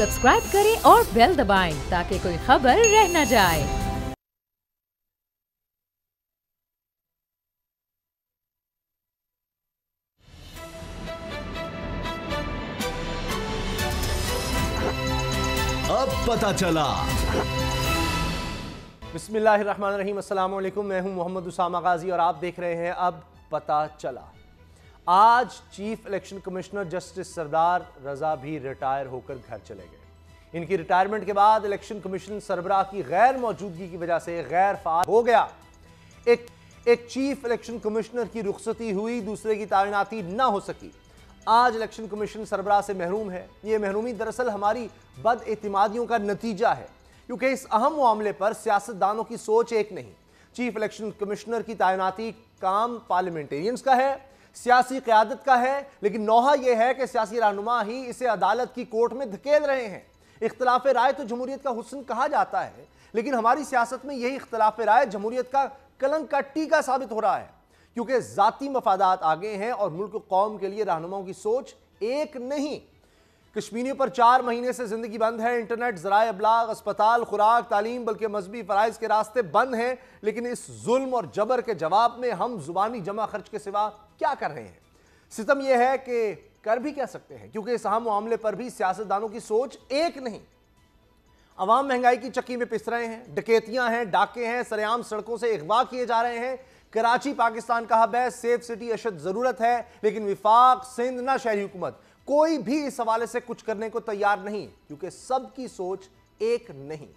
Subscribe करें और bell दबाएं ताकि कोई खबर रह न जाए। अब पता चला। बिस्मिल्लाहिर्रहमानिर्रहीम, अस्सलाम वालेकुम। मैं हूं मोहम्मद उसामा गाजी और आप देख रहे हैं अब पता चला। आज चीफ इलेक्शन कमिश्नर जस्टिस सरदार रजा भी रिटायर होकर घर चले गए। इनकी रिटायरमेंट के बाद इलेक्शन कमीशन सरबराह की गैर मौजूदगी की वजह से गैर फाल हो गया। एक चीफ इलेक्शन कमिश्नर की रुखसती हुई, दूसरे की तैनाती ना हो सकी। आज इलेक्शन कमीशन सरबराह से महरूम है। यह महरूमी दरअसल हमारी बदएतिमादियों का नतीजा है, क्योंकि इस अहम मामले पर सियासतदानों की सोच एक नहीं। चीफ इलेक्शन कमिश्नर की तैनाती काम पार्लियामेंटेरियंस का है, सियासी क़यादत का है, लेकिन नौहा यह है कि सियासी रहनुमा ही इसे अदालत की कोर्ट में धकेल रहे हैं। इख्तिलाफ राय तो जमहूरियत का हुस्न कहा जाता है, लेकिन हमारी सियासत में यही इख्तिलाफ राय जमहूरियत का कलंक का टीका साबित हो रहा है, क्योंकि जाती मफादात आगे हैं और मुल्क कौम के लिए रहनुमाओं की सोच एक नहीं। कश्मीरियों पर 4 महीने से जिंदगी बंद है। इंटरनेट, ज़राए अबलाग, अस्पताल, खुराक, तालीम, बल्कि मजहबी फ़राइज़ के रास्ते बंद हैं। लेकिन इस जुल्म और जबर के जवाब में हम जुबानी जमा खर्च के सिवा क्या कर रहे हैं? सितम यह है कि कर भी क्या सकते हैं, क्योंकि इस अहम मामले पर भी सियासतदानों की सोच एक नहीं। अवाम महंगाई की चक्की में पिस रहे हैं, डकैतियां हैं, डाके हैं, सरेआम सड़कों से अगवा किए जा रहे हैं। कराची पाकिस्तान का हब है, सेफ सिटी अशद जरूरत है, लेकिन विफाक, सिंध ना शहरी हुकूमत, कोई भी इस हवाले से कुछ करने को तैयार नहीं, क्योंकि सबकी सोच एक नहीं।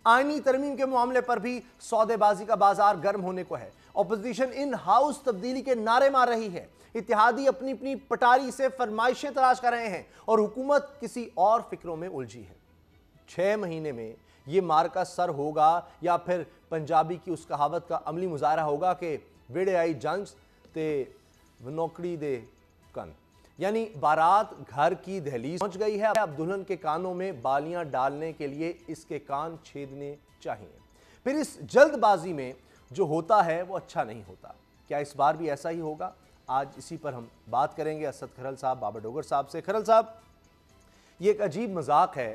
आईनी तरमीम के मामले पर भी सौदेबाजी का बाजार गर्म होने को है। ऑपोजिशन इन हाउस तब्दीली के नारे मार रही है, इत्तेहादी अपनी अपनी पटारी से फरमाइशें तलाश कर रहे हैं और हुकूमत किसी और फिक्रों में उलझी है। 6 महीने में यह मार्का सर होगा या फिर पंजाबी की उस कहावत का अमली मुजाहरा होगा कि वेड़े आई जंज ते नौकरी दे कन, यानी बारात घर की दहलीज पहुंच गई है। अब दुल्हन के कानों में बालियां डालने के लिए इसके कान छेदने चाहिए। फिर इस जल्दबाजी में जो होता है वो अच्छा नहीं होता। क्या इस बार भी ऐसा ही होगा? आज इसी पर हम बात करेंगे असद खरल साहब, बाबर डोगर साहब से। खरल साहब, ये एक अजीब मजाक है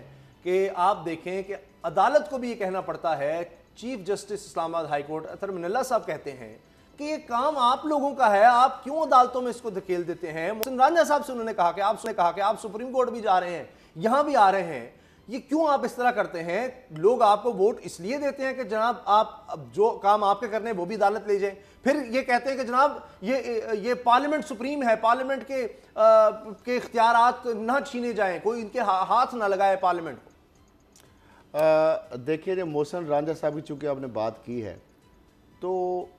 कि आप देखें कि अदालत को भी ये कहना पड़ता है। Chief justice Islamabad high court Athar Minallah साहब कहते हैं कि ये काम आप लोगों का है, आप क्यों अदालतों में इसको धकेल देते हैं। मोहसिन रांझा साहब से उन्होंने कहा कि आप सुप्रीम कोर्ट भी जा रहे हैं, यहां भी आ रहे हैं, ये क्यों आप इस तरह करते हैं? लोग आपको वोट इसलिए देते हैं कि जनाब आप जो काम आपके करने हैं वो भी अदालत ले जाए। फिर ये कहते हैं कि जनाब ये पार्लियामेंट सुप्रीम है, पार्लियामेंट के इख्तियारात ना छीने जाएं, कोई इनके हाथ ना लगाए पार्लियामेंट को। देखिए, जो मोहसिन रांझा साहब की चूँकि आपने बात की है, तो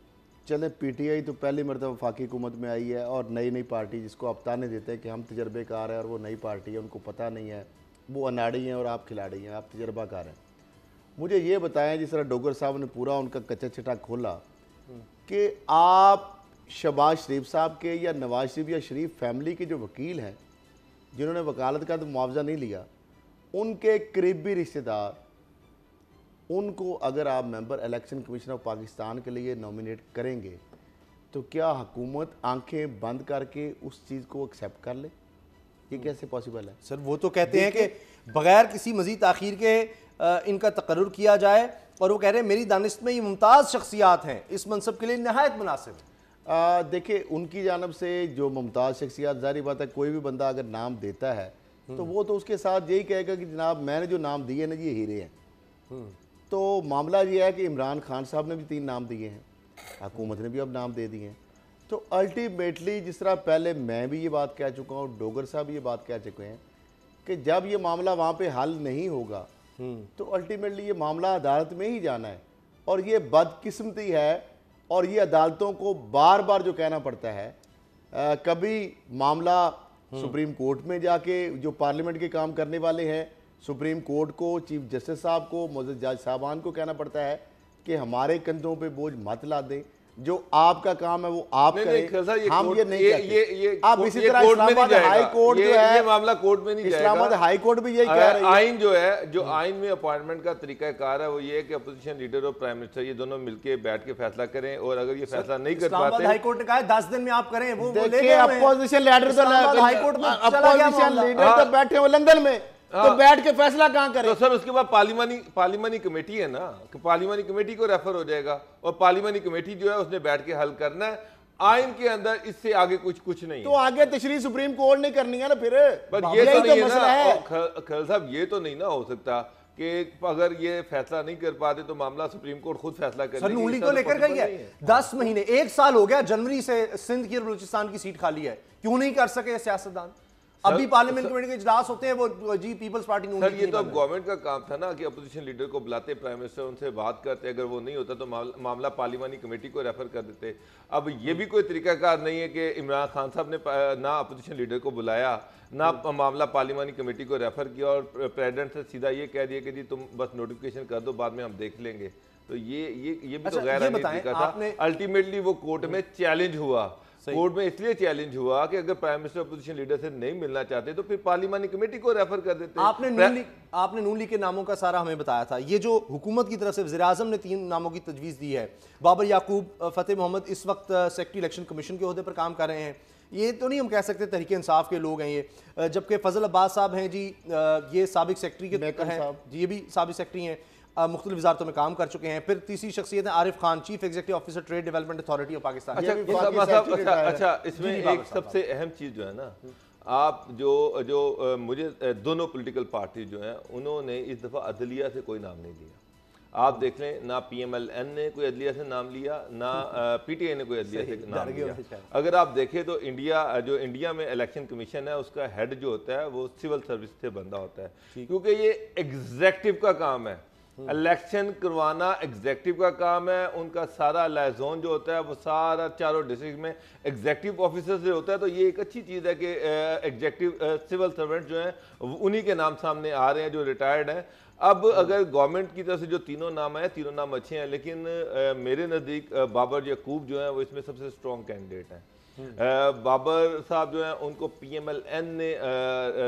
चले पीटीआई तो पहली मरतबा वफाकी हुकूमत में आई है और नई नई पार्टी जिसको आप ताने देते हैं कि हम तजर्बेकार हैं और वो नई पार्टी है, उनको पता नहीं है, वो अनाड़ी हैं और आप खिलाड़ी हैं, आप तजर्बाकार हैं। मुझे ये बताएं, जिस तरह डोगर साहब ने पूरा उनका कच्चा चिट्ठा खोला, कि आप शहबाज शरीफ साहब के या नवाज शरीफ या शरीफ फैमिली के जो वकील हैं जिन्होंने वकालत का तो मुआवजा नहीं लिया, उनके करीबी रिश्तेदार, उनको अगर आप member election commission of Pakistan के लिए नॉमिनेट करेंगे तो क्या हुकूमत आंखें बंद करके उस चीज़ को एक्सेप्ट कर ले? ये कैसे पॉसिबल है? सर, वो तो कहते हैं कि बगैर किसी मजीद ताखीर के इनका तकर्रुर किया जाए, और वो कह रहे हैं मेरी दानिश में ये मुमताज़ शख्सियात हैं, इस मनसब के लिए नहायत मुनासिब है। देखिए, उनकी जानब से जो मुमताज़ शख्सियात, जाहिर बात है कोई भी बंदा अगर नाम देता है तो वो तो उसके साथ यही कहेगा कि जनाब मैंने जो नाम दिए ना, ये हीरे हैं। तो मामला ये है कि इमरान खान साहब ने भी 3 नाम दिए हैं, हुकूमत ने भी अब नाम दे दिए हैं। तो अल्टीमेटली, जिस तरह पहले मैं भी ये बात कह चुका हूँ, डोगर साहब ये बात कह चुके हैं कि जब ये मामला वहाँ पे हल नहीं होगा तो अल्टीमेटली ये मामला अदालत में ही जाना है। और ये बदकिस्मती है, और ये अदालतों को बार बार जो कहना पड़ता है, कभी मामला सुप्रीम कोर्ट में जाके जो पार्लियामेंट के काम करने वाले हैं, सुप्रीम कोर्ट को, चीफ जस्टिस साहब को, मुअज़्ज़ज़ जज साहबान को कहना पड़ता है कि हमारे कंधों पे बोझ मत ला दें, जो आपका काम है वो आप करें। हम ये नहीं कहते। आप इसी तरह इस्लामाबाद हाई कोर्ट जो है, ये मामला कोर्ट में नहीं जाएगा। इस्लामाबाद हाई कोर्ट भी यही कह रही है। आइन जो है, जो आइन में अपॉइंटमेंट का तरीकाकार है वो ये है कि अपोजिशन लीडर और प्राइम मिनिस्टर ये दोनों मिलकर बैठ के फैसला करें, और अगर ये फैसला नहीं कर पाते, हाई कोर्ट ने कहा 10 दिन में आप करें, वो अपोजिशन लीडर तो हाई कोर्ट में अपोजिशन लीडर तो बैठे हो लंदन में। तो बैठ के फैसला कहाँ करें? तो सर उसके बाद पार्लिमानी कमेटी है ना, कि पार्लिमानी कमेटी को रेफर हो जाएगा और पार्लिमानी कमेटी जो है उसने बैठ के हल करना है। आइन के अंदर इससे आगे कुछ नहीं है। तो आगे तशरीह सुप्रीम कोर्ट ने करनी है ना फिर। पर ये तो नहीं है ना खैर साहब, ये तो नहीं ना हो सकता कि अगर ये फैसला नहीं कर पाते तो मामला सुप्रीम कोर्ट खुद फैसला कर नून लीग को लेकर गई है। 10 महीने 1 साल हो गया, जनवरी से सिंध की और बलूचिस्तान की सीट खाली है, क्यों नहीं कर सके सियासतदान? अभी पार्लियामेंट कमेटी के इजलास होते हैं, वो जी पीपल्स पार्टी नून सर ये तो अब गवर्नमेंट का काम था ना कि अपोजिशन लीडर को बुलाते, प्राइम मिनिस्टर उनसे बात करते, अगर वो नहीं होता तो मामला पार्लिमानी कमेटी को रेफर कर देते। अब ये भी कोई तरीकाकार नहीं है कि इमरान खान साहब ने ना अपोजिशन लीडर को बुलाया, ना मामला पार्लिमानी कमेटी को रेफर किया और प्रेसिडेंट से सीधा ये कह दिया कि जी तुम बस नोटिफिकेशन कर दो, बाद में हम देख लेंगे। तो ये भी तो गैर आईनी तरीका था। अल्टीमेटली वो कोर्ट में चैलेंज हुआ, कोर्ट में इसलिए चैलेंज हुआ कि अगर प्राइम मिनिस्टर अपोजिशन लीडर से नहीं मिलना चाहते तो फिर पार्लिमानी कमेटी को रेफर कर देते। आपने नून लीग के नामों का सारा हमें बताया था। ये जो हुकूमत की तरफ से वज़ीर आज़म ने 3 नामों की तजवीज़ दी है, बाबर याकूब, फतेह मोहम्मद इस वक्त सेक्रेटरी इलेक्शन कमीशन के ओहदे पर काम कर रहे हैं। ये तो नहीं हम कह सकते तहरीक इंसाफ के लोग हैं ये, जबकि फजल अब्बास साहब हैं जी, ये साबिक सेक्रेटरी के हैं जी, ये भी साबिक सेक्रेटरी हैं, मुख्तलिफ वजारतों में काम कर चुके हैं। फिर तीसरी शख्सियत है Arif Khan, chief executive officer trade development authority of Pakistan. अच्छा इसमें एक सबसे अहम चीज जो है ना, आप जो मुझे दोनों पॉलिटिकल पार्टी जो हैं उन्होंने इस दफा अदलिया से कोई नाम नहीं लिया। आप देख लें, ना PMLN ने कोई अदलिया से नाम लिया, ना PTI ने कोई अदलिया से नाम लिया। अगर आप देखें तो इंडिया में इलेक्शन कमीशन है उसका हेड जो होता है वो सिविल सर्विस से बंदा होता है, क्योंकि ये एग्जेक्टिव का काम है। इलेक्शन करवाना एग्जेक्टिव का काम है। उनका सारा लाइजोन जो होता है वो सारा चारों डिस्ट्रिक्ट में एग्जेक्टिव ऑफिसर से होता है। तो ये एक अच्छी चीज़ है कि एग्जेक्टिव सिविल सर्वेंट जो हैं उन्हीं के नाम सामने आ रहे हैं जो रिटायर्ड हैं। अब अगर गवर्नमेंट की तरफ से जो तीनों नाम आए, तीनों नाम अच्छे हैं, लेकिन मेरे नज़दीक बाबर याकूब जो है वो इसमें सबसे स्ट्रॉन्ग कैंडिडेट हैं। बाबर साहब जो है उनको PMLN ने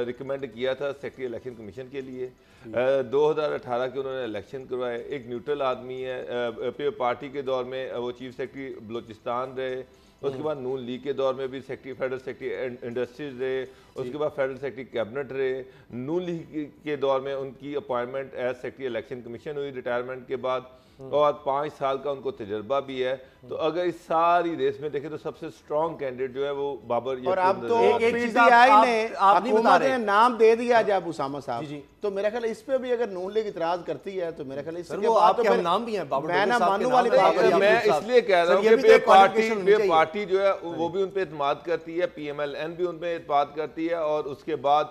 रिकमेंड किया था सेक्रेटरी इलेक्शन कमीशन के लिए। 2018 के उन्होंने इलेक्शन करवाए। एक न्यूट्रल आदमी है। फिर पार्टी के दौर में वो चीफ सेक्रेटरी बलूचिस्तान रहे, उसके बाद नून लीग के दौर में भी फेडरल सेक्रेटरी इंडस्ट्रीज रहे, उसके बाद फेडरल सेक्रेटरी कैबिनेट रहे। नून लीग के दौर में उनकी appointment as secretary election commission हुई रिटायरमेंट के बाद, और 5 साल का उनको तजर्बा भी है। तो अगर इस सारी रेस में देखें तो सबसे स्ट्रॉन्ग कैंडिडेट जो है वो बाबर। और अब तो PTI ने हुकूमत ने नाम दे दिया जब उसामा साहब, तो मेरा ख्याल इस पे भी अगर नून लीग इतराज करती है तो मेरा ख्याल इसके बाद तो नाम भी है बाबर। मैं ना मानने वाली बात है। मैं इसलिए कह रहा हूँ कि पार्टी जो है वो भी उन पे इत्मीनाद करती है, PMLN भी उन पे इत्मीनाद करती है, और उसके बाद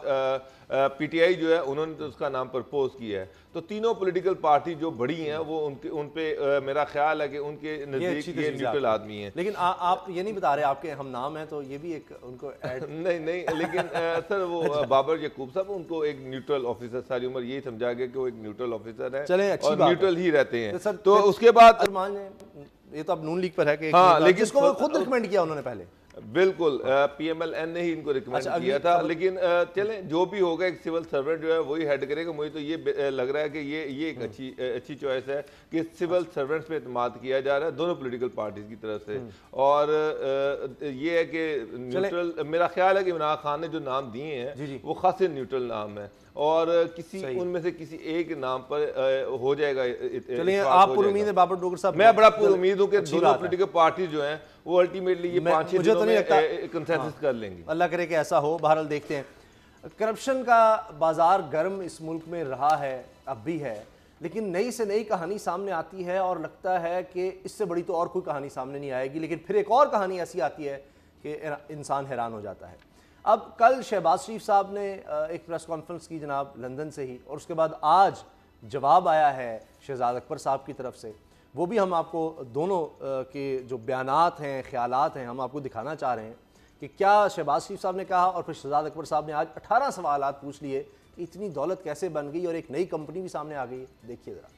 PTI जो है उन्होंने तो उसका नाम प्रपोज किया है। तो तीनों पॉलिटिकल पार्टी जो बड़ी हैं वो उन पे मेरा ख्याल है कि उनके नजदीक ये न्यूट्रल आदमी है। लेकिन आप ये नहीं बता रहे आपके हम नाम है, तो ये भी एक उनको नहीं लेकिन सर वो बाबर याकूब साहब उनको एक न्यूट्रल ऑफिसर सारी उम्र यही समझा गया कि वो एक न्यूट्रल ऑफिसर है। चलें, अच्छी और बात न्यूट्रल ही रहते हैं। तो उसके बाद ये तो अब नून लीग पर है कि हाँ, लेकिन जिसको खुद रिकमेंड किया उन्होंने पहले। बिल्कुल PMLN ने ही इनको रिकमेंड किया था। लेकिन चलें जो भी होगा, एक सिविल सर्वेंट जो है वही हेड करेगा। मुझे तो ये लग रहा है कि ये एक अच्छी चॉइस है कि सिविल सर्वेंट्स पे इत्मीनाद किया जा रहा है दोनों पॉलिटिकल पार्टीज की तरफ से। और ये है कि न्यूट्रल, मेरा ख्याल है कि इमरान खान ने जो नाम दिए हैं वो खासे न्यूट्रल नाम है, और किसी उनमें से किसी एक नाम पर हो जाएगा। चलिए, आप उम्मीद है बाबर डोगर साहब? मैं बड़ा उम्मीद हूँ कि दोनों पॉलिटिकल पार्टी जो हैं वो अल्टीमेटली ये 5-6 दिनों में कंसेंसस कर लेंगी। अल्लाह करे कि ऐसा हो। बहरहाल देखते हैं। करप्शन का बाजार गर्म इस मुल्क में रहा है, अब भी है, लेकिन नई से नई कहानी सामने आती है और लगता है कि इससे बड़ी तो और कोई कहानी सामने नहीं आएगी। लेकिन फिर एक और कहानी ऐसी आती है कि इंसान हैरान हो जाता है। अब कल शहबाज शरीफ साहब ने एक प्रेस कॉन्फ्रेंस की जनाब लंदन से ही, और उसके बाद आज जवाब आया है शहजाद अकबर साहब की तरफ से। वो भी हम आपको दोनों के जो बयानात हैं, ख्यालात हैं, हम आपको दिखाना चाह रहे हैं कि क्या शहबाज शरीफ साहब ने कहा, और फिर शहजाद अकबर साहब ने आज 18 सवालात पूछ लिए कि इतनी दौलत कैसे बन गई और एक नई कंपनी भी सामने आ गई। देखिए ज़रा।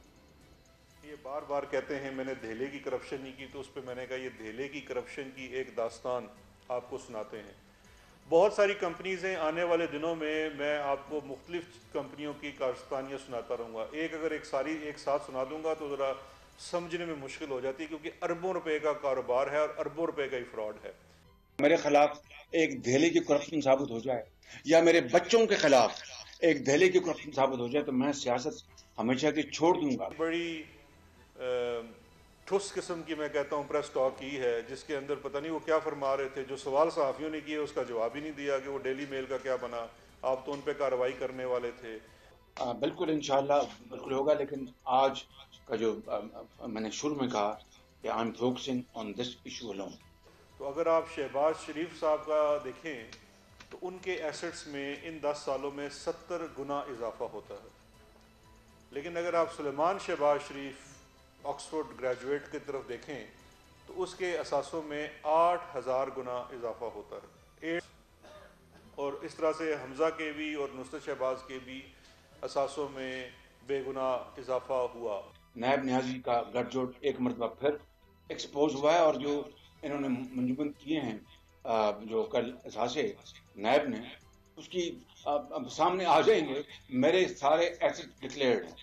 ये बार बार कहते हैं मैंने धेले की करप्शन नहीं की, तो उस पर मैंने कहा ये धेले की करप्शन की एक दास्तान आपको सुनाते हैं। बहुत सारी कंपनीज हैं, आने वाले दिनों में मैं आपको मुख्तलिफ कंपनियों की कारस्तानियाँ सुनाता रहूँगा। अगर एक साथ सुना दूंगा तो ज़रा समझने में मुश्किल हो जाती है, क्योंकि अरबों रुपए का कारोबार है और अरबों रुपए का ही फ्रॉड है। मेरे खिलाफ एक धेले की करप्शन साबित हो जाए, या मेरे बच्चों के खिलाफ एक दहले की करप्शन साबित हो जाए तो मैं सियासत हमेशा की छोड़ दूंगा। बड़ी ठुस किस्म की मैं कहता हूँ प्रेस टॉक की है, जिसके अंदर पता नहीं वो क्या फरमा रहे थे। जो सवाल सहाफ़ियों ने किए उसका जवाब ही नहीं दिया कि वो डेली मेल का क्या बना। आप तो उन पर कार्रवाई करने वाले थे। बिल्कुल इंशाल्लाह बिल्कुल होगा, लेकिन आज का जो मैंने शुरू में कहा कि I am focusing on this issue alone. तो अगर आप शहबाज शरीफ साहब का देखें तो उनके एसेट्स में इन 10 सालों में 70 गुना इजाफा होता है। लेकिन अगर आप सुलेमान शहबाज शरीफ ऑक्सफोर्ड ग्रेजुएट की तरफ देखें तो उसके असासों में 8000 गुना इजाफा होता है। और इस तरह से हमजा के भी और नुसरत शहबाज के भी असासों में बेगुना इजाफा हुआ। नायब न्याजी का गठजोड़ एक मरतबा फिर एक्सपोज हुआ है, और जो इन्होंने मंजूबंद किए हैं जो कल असासे नायब ने, उसकी सामने आ जाएंगे। मेरे सारे एसेट डिक्लेयर्ड हैं,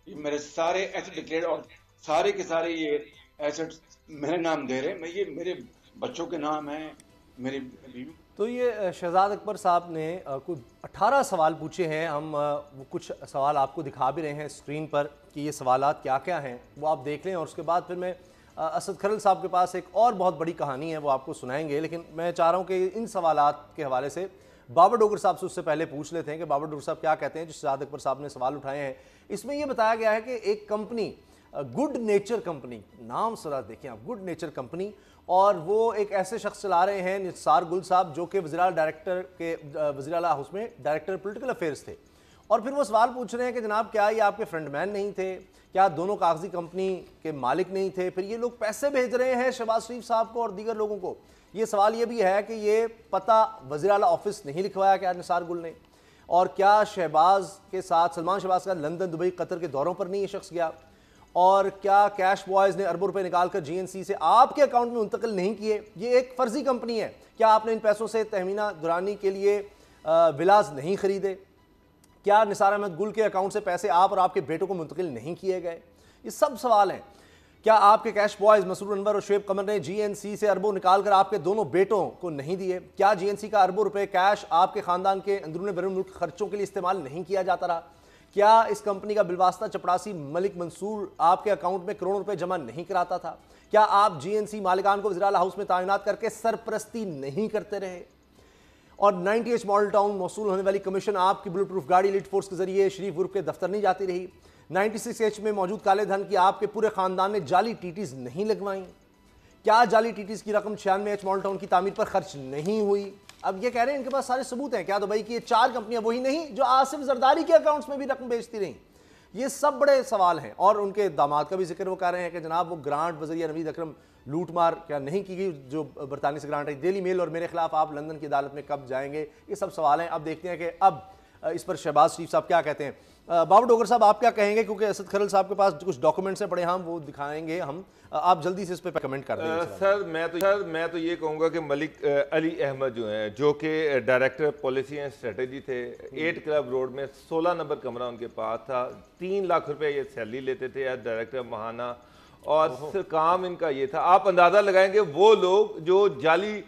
ये मेरे सारे एसेट डिक्लेयर्ड, और सारे के सारे ये एसेट्स मेरे नाम दे रहे हैं। मैं ये मेरे बच्चों के नाम हैं, मेरी बीवी। तो ये शहजाद अकबर साहब ने कोई 18 सवाल पूछे हैं। हम वो कुछ सवाल आपको दिखा भी रहे हैं स्क्रीन पर कि ये सवालात क्या क्या हैं, वो आप देख लें। और उसके बाद फिर मैं असद खरल साहब के पास एक और बहुत बड़ी कहानी है, वो आपको सुनाएंगे। लेकिन मैं चाह रहा हूँ कि इन सवालात के हवाले से बाबर डोगर साहब से उससे पहले पूछ लेते हैं कि बाबर डोगर साहब क्या कहते हैं जो शहजाद अकबर साहब ने सवाल उठाए हैं। इसमें यह बताया गया है कि एक कंपनी, गुड नेचर कंपनी, नाम सरा देखें आप, गुड नेचर कंपनी, और वो एक ऐसे शख्स चला रहे हैं निसार गुल साहब, जो कि वज़ीर डायरेक्टर के वज़ीर आला हाउस में डायरेक्टर पॉलिटिकल अफेयर्स थे। और फिर वो सवाल पूछ रहे हैं कि जनाब क्या ये आपके फ्रंटमैन नहीं थे, क्या दोनों कागजी कंपनी के मालिक नहीं थे, फिर ये लोग पैसे भेज रहे हैं शहबाज शरीफ साहब को और दीगर लोगों को। ये सवाल ये भी है कि ये पता वज़ीर आला ऑफिस नहीं लिखवाया क्या निसार गुल ने, और क्या शहबाज के साथ सलमान शहबाज का लंदन, दुबई, कतर के दौरों पर नहीं ये शख्स गया, और क्या कैश बॉयज़ ने अरबों रुपए निकालकर जीएनसी से आपके अकाउंट में मुंतकिल नहीं किए। ये एक फर्जी कंपनी है, क्या आपने इन पैसों से तहमीना दुरानी के लिए विलास नहीं खरीदे, क्या निसार अहमद गुल के अकाउंट से पैसे आप और आपके बेटों को मुंतकिल नहीं किए गए। ये सब सवाल हैं। क्या आपके कैश बॉयज़ मसूर अनवर और शुएब कमर ने जीएनसी से अरबों निकालकर आपके दोनों बेटों को नहीं दिए। क्या जीएनसी का अरबों रुपए कैश आपके खानदान के अंदरूनी बैरून मुल्क खर्चों के लिए इस्तेमाल नहीं किया जाता रहा। क्या इस कंपनी का बिलवास्ता चपड़ासी मलिक मंसूर आपके अकाउंट में करोड़ों रुपए जमा नहीं कराता था। क्या आप जीएनसी मालिकान को वज़ीर आला हाउस में तैनात करके सरपरस्ती नहीं करते रहे। और 90H मॉडल टाउन मौसूल होने वाली कमीशन आपकी बुलेट प्रूफ गाड़ी लीड फोर्स के जरिए शरीफ ग्रुप के दफ्तर नहीं जाती रही। 96H में मौजूद काले धन की आपके पूरे खानदान ने जाली टीटीज नहीं लगवाई। क्या जाली टीटीज की रकम 96H मॉडल टाउन की तामीर पर खर्च नहीं हुई। अब ये कह रहे हैं इनके पास सारे सबूत हैं। क्या दुबई की ये 4 कंपनियां वही नहीं जो आसिफ जरदारी के अकाउंट्स में भी रकम भेजती रहीं। ये सब बड़े सवाल हैं। और उनके दामाद का भी जिक्र वो कह रहे हैं कि जनाब वो ग्रांट वज़ीर नवीद अकरम लूट मार क्या नहीं की गई जो बरतानी से ग्रांट आई। डेली मेल और मेरे खिलाफ आप लंदन की अदालत में कब जाएंगे, ये सब सवाल हैं। अब देखते हैं कि अब इस पर शहबाज शरीफ साहब क्या कहते हैं। बाबर डोगर साहब आप क्या कहेंगे, क्योंकि असद खरल साहब के पास कुछ डॉक्यूमेंट्स हैं पड़े, हम वो दिखाएंगे। हम आप जल्दी से इस पर कमेंट कर दें। सर मैं तो ये कहूँगा कि मलिक अली अहमद जो हैं, जो कि डायरेक्टर पॉलिसी एंड स्ट्रेटजी थे, 8 क्लब रोड में 16 नंबर कमरा उनके पास था। 3 लाख रुपए ये सैलरी लेते थे एज डायरेक्टर महाना, और काम इनका ये था। आप अंदाजा लगाएंगे वो लोग जो जाली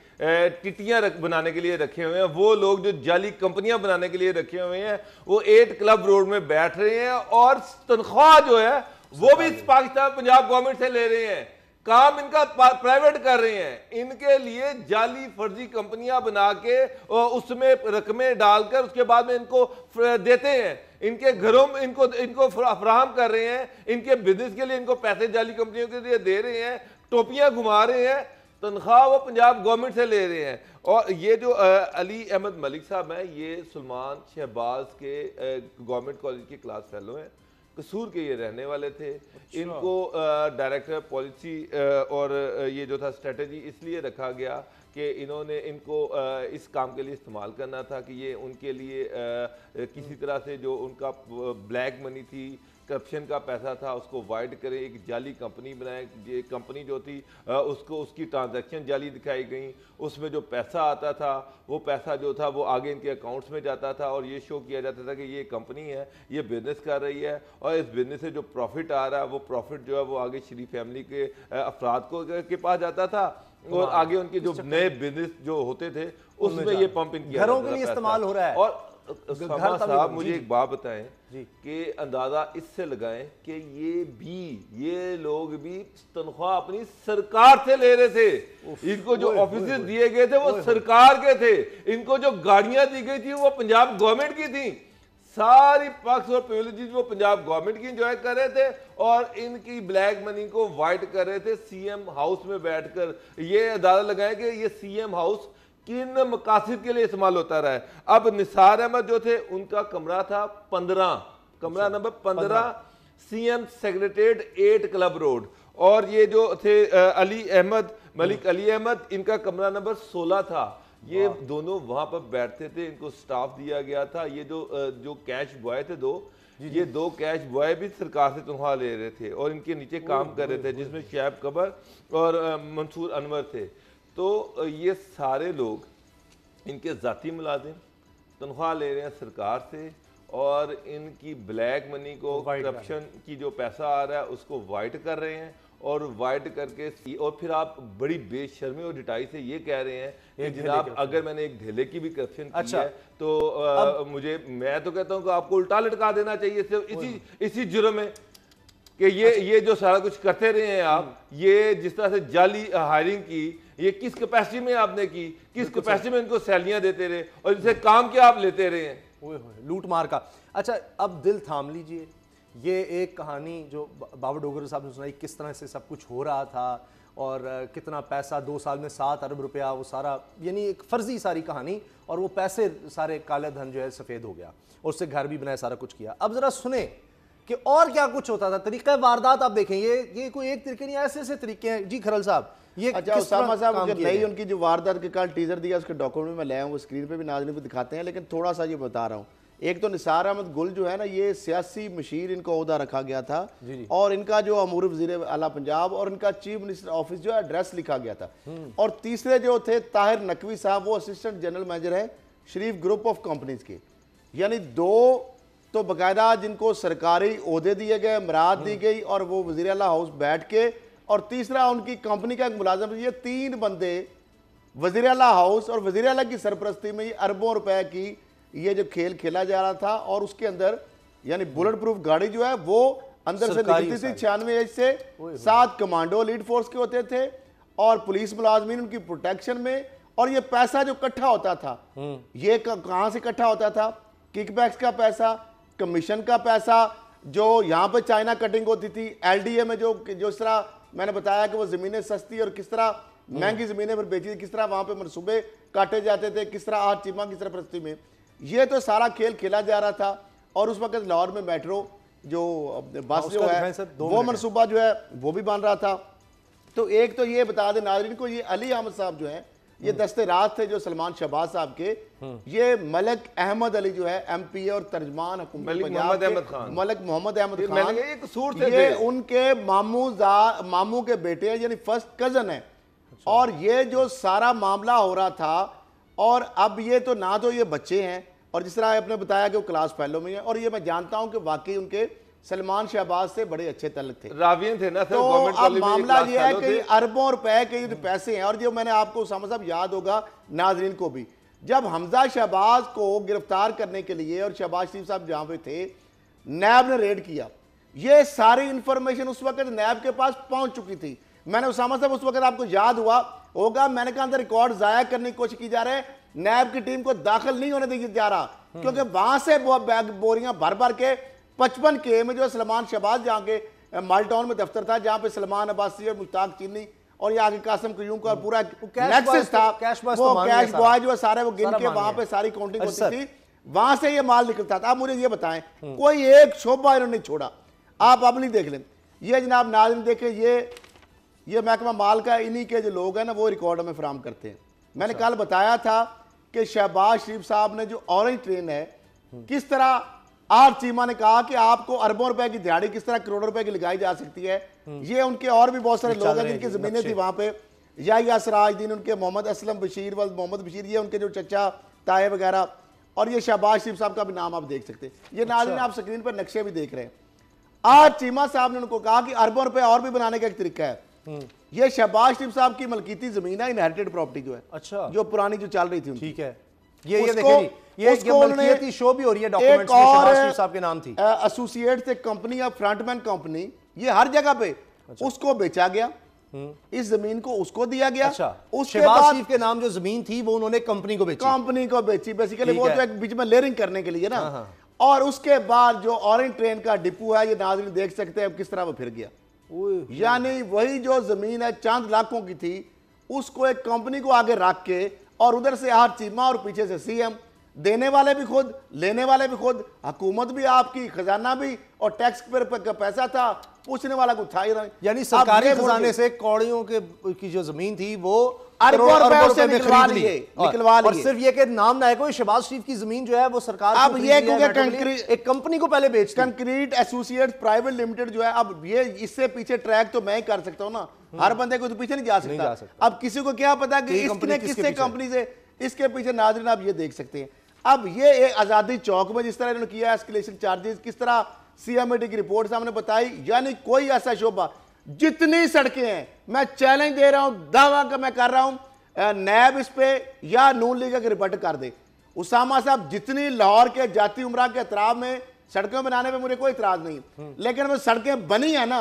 टिटियां बनाने के लिए रखे हुए हैं, वो लोग जो जाली कंपनियां बनाने के लिए रखे हुए हैं, वो 8 क्लब रोड में बैठ रहे हैं और तनख्वाह जो है वो भी पाकिस्तान पंजाब गवर्नमेंट से ले रहे हैं। काम इनका प्राइवेट कर रहे हैं। इनके लिए जाली फर्जी कंपनियां बना के उसमें रकमें डालकर उसके बाद में इनको देते हैं। इनके घरों में इनको फराहम कर रहे हैं। इनके बिजनेस के लिए इनको पैसे जाली कंपनियों के लिए दे रहे हैं, टोपियां घुमा रहे हैं, तनख्वाह वो पंजाब गवर्नमेंट से ले रहे हैं। और ये जो अली अहमद मलिक साहब हैं, ये सुलेमान शहबाज के गवर्नमेंट कॉलेज के क्लास फेलो हैं, कसूर के ये रहने वाले थे। इनको डायरेक्टर पॉलिसी और ये जो था स्ट्रेटजी इसलिए रखा गया कि इनको इस काम के लिए इस्तेमाल करना था कि ये उनके लिए किसी तरह से जो उनका ब्लैक मनी थी, करप्शन का पैसा था, उसको वाइड करे, एक जाली कंपनी बनाए। ये कंपनी जो थी उसको उसकी ट्रांजैक्शन जाली दिखाई गई, उसमें जो पैसा आता था वो पैसा जो था वो आगे इनके अकाउंट्स में जाता था, और ये शो किया जाता था कि ये कंपनी है, ये बिजनेस कर रही है, और इस बिजनेस से जो प्रॉफिट आ रहा है वो प्रॉफिट जो है वो आगे शरीफ फैमिली के अफराद को के पास जाता था, और आगे उनके जो नए बिजनेस जो होते थे उसमें ये पंपिंग किया घरों के लिए इस्तेमाल हो रहा है। और साहब मुझे एक बात बताएं कि अंदाजा इससे लगाएं कि ये लोग भी तनख्वाह अपनी सरकार से ले रहे थे। इनको जो ऑफिस दिए गए थे वो सरकार के थे, इनको जो गाड़ियां दी गई थी वो पंजाब गवर्नमेंट की थी। सारी पक्ष और प्रिविलेजेस वो पंजाब गवर्नमेंट की एंजॉय कर रहे थे और इनकी ब्लैक मनी को वाइट कर रहे थे सीएम हाउस में बैठकर। ये अंदाजा लगाएं कि ये सीएम हाउस किन मकासद के लिए इस्तेमाल होता रहा है। अब निसार अहमद जो थे उनका कमरा था 15, कमरा number 15, CM secretariat 8 club road. और ये जो थे अली अहमद, मलिक अली अहमद, इनका कमरा नंबर 16 था। ये दोनों वहां पर बैठते थे, इनको स्टाफ दिया गया था। ये जो कैश बॉय थे ये दो कैश बॉय भी सरकार से तनख्वाह ले रहे थे और इनके नीचे काम कर रहे थे, जिसमें शैब कबर और मंसूर अनवर थे। तो ये सारे लोग इनके ज़ाती मुलाजिम तनख्वाह ले रहे हैं सरकार से और इनकी ब्लैक मनी को, करप्शन की जो पैसा आ रहा है उसको वाइट कर रहे हैं और वाइट करके। और फिर आप बड़ी बेशर्मी और डिटाई से ये कह रहे हैं कि जनाब अगर मैंने एक ढेले की भी करप्शन की है तो मैं तो कहता हूं कि आपको उल्टा लटका देना चाहिए सिर्फ इसी जुर्म में कि ये जो सारा कुछ करते रहे हैं आप, ये जिस तरह से जाली हायरिंग की, ये किस कैपेसिटी में आपने की, किस कैपेसिटी में इनको सैलरियां देते रहे और इनसे काम क्या आप लेते रहे हैं? लूट मार का। अच्छा, अब दिल थाम लीजिए। ये एक कहानी जो बाबर डोगरा साहब ने सुनाई, किस तरह से सब कुछ हो रहा था और कितना पैसा 2 साल में 7 अरब रुपया, वो सारा यानी एक फर्जी सारी कहानी, और वो पैसे सारे काले धन जो है सफ़ेद हो गया और उससे घर भी बनाए, सारा कुछ किया। अब ज़रा सुने कि और क्या कुछ होता था, तरीका वारदात आप देखें। ये कोई एक तरीके नहीं, ऐसे ऐसे तरीके हैं। जी खरल साहब, ये अच्छा उसामा साहब नई उनकी जो वारदात के कल टीजर दिया उसके डॉक्यूमेंट में लाया हूँ, वो स्क्रीन पे भी नाज़रीन को दिखाते हैं, लेकिन थोड़ा सा ये बता रहा हूँ। एक तो निसार अहमद गुल जो है ना, ये सियासी मशीर इनको ओहदा रखा गया था और इनका जो अमूर वज़ीर आला पंजाब और इनका चीफ मिनिस्टर ऑफिस जो है एड्रेस लिखा गया था। और तीसरे जो थे ताहिर नकवी साहब, वो असिस्टेंट जनरल मैनेजर है शरीफ ग्रुप ऑफ कंपनीज के। यानी 2 तो बाकायदा जिनको सरकारी ओहदे दिए गए, मराद दी गई और वो वज़ीर आला हाउस बैठ के, और तीसरा उनकी कंपनी का एक मुलाजिम। ये 3 बंदे वज़ीर आला हाउस और वज़ीर आला की सरपरस्ती में ये अरबों रुपए की ये जो खेल खेला जा रहा था। और उसके अंदर यानी बुलेट प्रूफ गाड़ी जो है वो अंदर से निकलती थी 96 एज से, 7 कमांडो लीड फोर्स के होते थे और पुलिस मुलाजमीन उनकी प्रोटेक्शन में। और ये पैसा जो इकट्ठा होता था, ये कहाँ से इकट्ठा होता था? किकबैक्स का पैसा, कमीशन का पैसा, जो यहाँ पे चाइना कटिंग होती थी, एलडीए में जो इस तरह मैंने बताया कि वो ज़मीनें सस्ती और किस तरह महंगी ज़मीनें पर बेची थी, किस तरह वहाँ पे मनसूबे काटे जाते थे, किस तरह आज चीमा की सरपरस्ती में ये तो सारा खेल खेला जा रहा था। और उस वक्त लाहौर में मेट्रो जो बस जो है वो मनसूबा जो है वो भी बन रहा था। तो एक तो ये बता दें नाज़रीन को, ये अली अहमद साहब जो हैं ये दस्ते राज थे जो सलमान शहबाज साहब के। ये मलिक अहमद अली जो है एमपी और तर्जमान हुकूमत पंजाब के मलिक मोहम्मद अहमद खान, ये उनके मामू के बेटे हैं, यानी फर्स्ट कजन है। और ये जो सारा मामला हो रहा था, और अब ये तो ना तो ये बच्चे हैं और जिस तरह आपने बताया कि वो क्लास फेलो में है, और ये मैं जानता हूं कि वाकई उनके सलमान शहबाज से बड़े अच्छे तल्लुक थे, रावियन थे ना। तो अब मामला ये है कि अरबों रुपए के जो पैसे हैं। और जो मैंने आपको उसामा साहब याद होगा नाजरीन को भी, जब हमजा शहबाज को गिरफ्तार करने के लिए और शहबाज शरीफ साहब जहां पे थे, नैब ने रेड किया, ये सारी इंफॉर्मेशन उस वक्त नैब के पास पहुंच चुकी थी। मैंने उसामा साहब उस वक्त आपको याद हुआ होगा, मैंने कहा अंदर रिकॉर्ड जाया करने की कोशिश की जा रहे हैं, नैब की टीम को दाखिल नहीं होने दिया जा रहा, क्योंकि वहां से बोरियां भर भर के 55 के में जो सलमान शहबाज जहाँ के माल्टाउन में दफ्तर था, जहाँ पे सलमान अब्बासी और मुश्ताक चीनी और यहाँ के कासिम क्यूम का पूरा नेक्सस था, वो कैश बॉय जो है सारे वो गिन के वहां पे सारी काउंटिंग होती थी, वहां से ये माल निकलता था। आप मुझे ये बताएं, कोई एक शोभा इन्होंने छोड़ा? आप अब नहीं देख लें। ये जनाब नाज़रीन देखें, ये महकमा माल का इन्हीं के जो लोग हैं ना वो रिकॉर्ड में फराम करते हैं। मैंने कल बताया था कि शहबाज शरीफ साहब ने जो ऑरेंज ट्रेन है, किस तरह आज चीमा ने कहा कि आपको अरबों रुपए की दिहाड़ी किस तरह करोड़ों रुपए की लगाई जा सकती है। ये उनके और भी बहुत सारे लोग हैं जिनकी जमीनें थी वहां पे, या सिराजुद्दीन, उनके मोहम्मद असलम बशीर व मोहम्मद बशीर, ये उनके जो चचा ताए वगैरह, और ये शहबाज शरीफ साहब का भी नाम आप देख सकते हैं। ये नाज़रीन आप स्क्रीन पर नक्शे भी देख रहे हैं। आज चीमा साहब ने उनको कहा कि अरबों रुपए और भी बनाने का एक तरीका है। ये शहबाज शरीफ साहब की मलकीती जमीन है, इनहेरिटेड प्रॉपर्टी जो है, अच्छा, जो पुरानी जो चल रही थी, ठीक है। ये देखिए ये मलकियती शो भी हो रही है, डॉक्यूमेंट्स में शहबाज शरीफ साहब के नाम थी, एसोसिएट से कंपनी या फ्रंटमैन कंपनी, ये हर जगह पे उसको बेचा गया, इस जमीन को उसको दिया गया। अच्छा, उसके शहबाज बाद शरीफ के नाम जो जमीन थी वो उन्होंने कंपनी को बेची, बेसिकली वो तो एक बीच में लेयरिंग करने के लिए ना। और उसके बाद जो ऑरेंज ट्रेन का डिपो है, ये नाज़रीन देख सकते हैं किस तरह वो फिर गया। यानी वही जो जमीन है चंद लाखों की थी, उसको एक कंपनी को आगे रख के, और उधर से हर चीमा और पीछे से सीएम, देने वाले भी खुद, लेने वाले भी खुद, हुकूमत भी आपकी, खजाना भी, और टैक्स पर पैसा था, पूछने वाला कुछ था ही नहीं। यानी सरकारी खजाने से कौड़ियों की जो जमीन थी वो अरबों रुपए से निकलवा लिए। और सिर्फ ये कि नाम ना है कोई, शहबाज शरीफ की जमीन जो है वो सरकार अब ये क्योंकि एक कंपनी को पहले बेच, कंक्रीट एसोसिएट प्राइवेट लिमिटेड जो है, अब ये इससे पीछे ट्रैक तो मैं ही कर सकता हूं ना, हर बंदे को तो पीछे नहीं जा सकता। अब किसी को क्या पता कि इसने किससे कंपनी से, इसके पीछे नाज़रीन आप ये देख सकते हैं। अब ये आजादी चौक में जिस तरह इन्होंने किया एस्केलेशन चार्जेस, किस तरह सीएमएडी की रिपोर्ट सामने बताई, यानी कोई ऐसा शोबा, जितनी सड़कें हैं, मैं चैलेंज दे रहा हूं, दावा का मैं कर रहा हूं, नैब इस पे या नून लीग के रिपोर्ट कर दे। उसामा साहब, जितनी लाहौर के जाती उमरा के अतराफ में सड़कें बनाने में मुझे कोई इतराज नहीं, लेकिन वो सड़कें बनी है ना,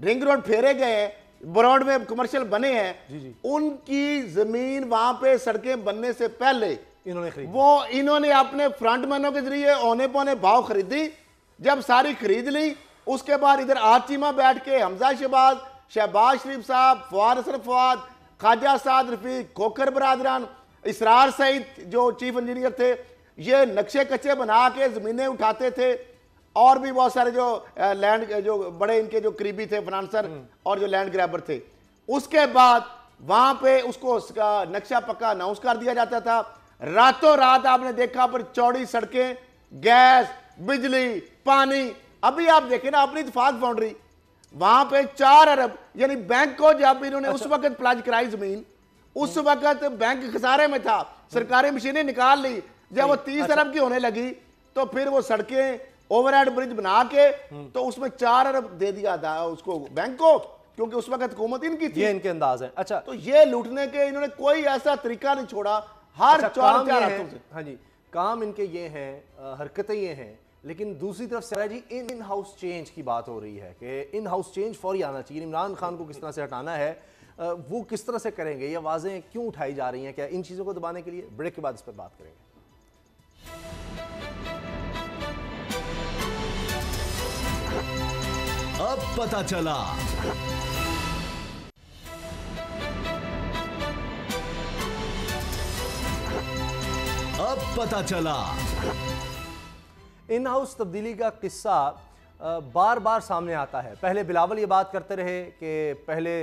रिंग रोड फेरे गए हैं, ब्रॉड में कमर्शियल बने हैं, उनकी जमीन वहां पे सड़कें बनने से पहले इन्होंने अपने फ्रंटमैनों के जरिए औने पौने भाव खरीदी। जब सारी खरीद ली, उसके बाद इधर आचीमा बैठ के हमजा शहबाज, शहबाज शरीफ साहब, फवाद असर फवाद, ख्वाजा साद रफीक, खोखर बरादरान, इसरार सईद जो चीफ इंजीनियर थे, ये नक्शे कच्चे बना के जमीनें उठाते थे, और भी बहुत सारे जो लैंड जो बड़े इनके जो करीबी थे फाइनेंसर और जो लैंड ग्रैबर थे। उसके बाद वहां पे उसको नक्शा पक्का अनाउंस कर दिया जाता था, रातों रात आपने देखा पर चौड़ी सड़कें, गैस, बिजली, पानी। अभी आप देखें ना अपनी इत्तेफाक बाउंड्री, वहां पे 4 अरब, यानी बैंक को जब इन्होंने उस वक्त प्लाज कराई जमीन, उस वक्त बैंक खसारे में था, सरकारी मशीनें निकाल ली, जब वो 30 अरब की होने लगी तो फिर वो सड़कें, ओवरहेड ब्रिज बना के तो उसमें 4 अरब दे दिया था उसको बैंक को, क्योंकि उस वक्त हुकूमत इनकी थी। ये इनके अंदाज है। अच्छा, तो ये लूटने के इन्होंने कोई ऐसा तरीका नहीं छोड़ा, हर 4 हाथों से। हाँ जी, काम इनके ये हैं, हरकतें ये हैं, लेकिन दूसरी तरफ से जी इन हाउस चेंज की बात हो रही है कि इन हाउस चेंज फौरी आना चाहिए। इमरान खान को किस तरह से हटाना है, वो किस तरह से करेंगे, ये आवाज़ें क्यों उठाई जा रही हैं, क्या इन चीज़ों को दबाने के लिए? ब्रेक के बाद इस पर बात करेंगे। अब पता चला, अब पता चला। इन हाउस तब्दीली का किस्सा बार बार सामने आता है। पहले बिलावल ये बात करते रहे कि पहले